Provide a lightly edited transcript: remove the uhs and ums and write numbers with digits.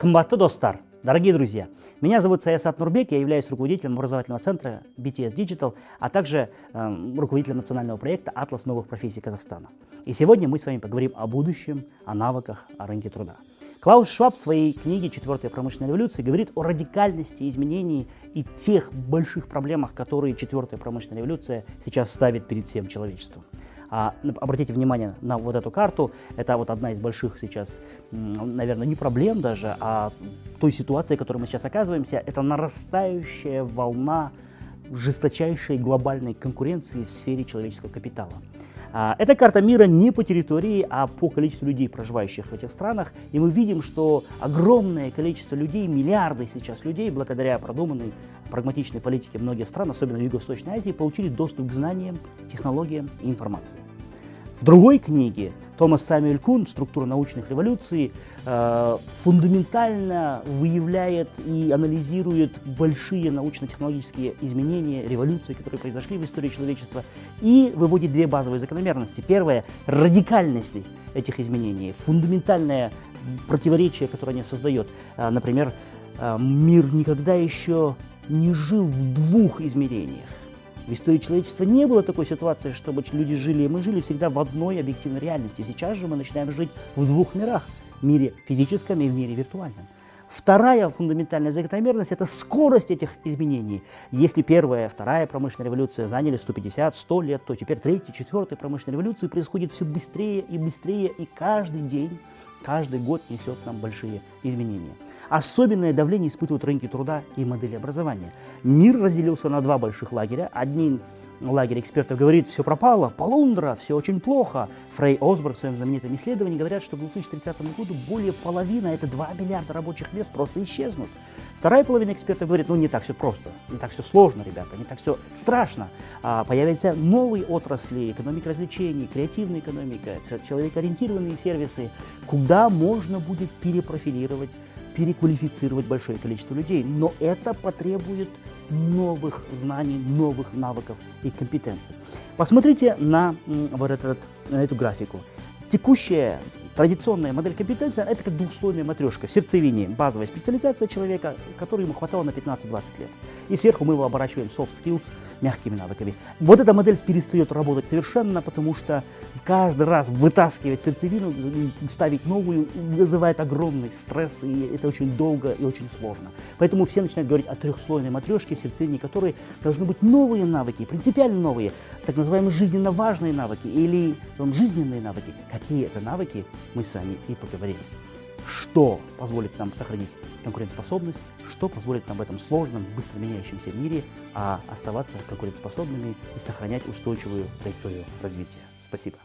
Кымбатты достар, дорогие друзья! Меня зовут Саясат Нурбек, я являюсь руководителем образовательного центра BTS Digital, а также руководителем национального проекта «Атлас новых профессий Казахстана». И сегодня мы с вами поговорим о будущем, о навыках, о рынке труда. Клаус Шваб в своей книге «Четвертая промышленная революция» говорит о радикальности изменений и тех больших проблемах, которые четвертая промышленная революция сейчас ставит перед всем человечеством. Обратите внимание на вот эту карту. Это вот одна из больших сейчас, наверное, не проблем даже, а той ситуации, в которой мы сейчас оказываемся. Это нарастающая волна жесточайшей глобальной конкуренции в сфере человеческого капитала. Эта карта мира не по территории, а по количеству людей, проживающих в этих странах. И мы видим, что огромное количество людей, миллиарды сейчас людей, благодаря продуманной прагматичной политике многих стран, особенно в Юго-Восточной Азии, получили доступ к знаниям, технологиям и информации. В другой книге Томас Самюэль Кун «Структура научных революций» фундаментально выявляет и анализирует большие научно-технологические изменения, революции, которые произошли в истории человечества, и выводит две базовые закономерности. Первое – радикальность этих изменений, фундаментальное противоречие, которое они создают. Например, мир никогда еще не жил в двух измерениях. В истории человечества не было такой ситуации, чтобы люди жили, и мы жили всегда в одной объективной реальности. Сейчас же мы начинаем жить в двух мирах – в мире физическом и в мире виртуальном. Вторая фундаментальная закономерность – это скорость этих изменений. Если первая, вторая промышленная революция заняли 150-100 лет, то теперь третья, четвертая промышленная революция происходит все быстрее, и каждый день, каждый год несет нам большие изменения. Особенное давление испытывают рынки труда и модели образования. Мир разделился на два больших лагеря. Один лагерь экспертов говорит, все пропало, полундра, все очень плохо. Фрей Осборн в своем знаменитом исследовании говорят, что к 2030 году более половины, это 2 миллиарда рабочих мест, просто исчезнут. Вторая половина экспертов говорит, не так все просто, не так все сложно, ребята, не так все страшно. Появятся новые отрасли, экономика развлечений, креативная экономика, человекоориентированные сервисы, куда можно будет перепрофилировать, переквалифицировать большое количество людей. Но это потребует новых знаний, новых навыков и компетенций. Посмотрите на эту графику. Текущая традиционная модель компетенции – это как двухслойная матрешка. В сердцевине базовая специализация человека, которой ему хватало на 15-20 лет. И сверху мы его оборачиваем soft skills, мягкими навыками. Вот эта модель перестает работать совершенно, потому что каждый раз вытаскивать сердцевину, ставить новую, вызывает огромный стресс, и это очень долго и очень сложно. Поэтому все начинают говорить о трехслойной матрешке, в сердцевине которой должны быть новые навыки, принципиально новые, так называемые жизненно важные навыки или жизненные навыки. Какие это навыки, мы с вами и поговорим. Что позволит нам сохранить конкурентоспособность, что позволит нам в этом сложном, быстро меняющемся мире оставаться конкурентоспособными и сохранять устойчивую траекторию развития. Спасибо.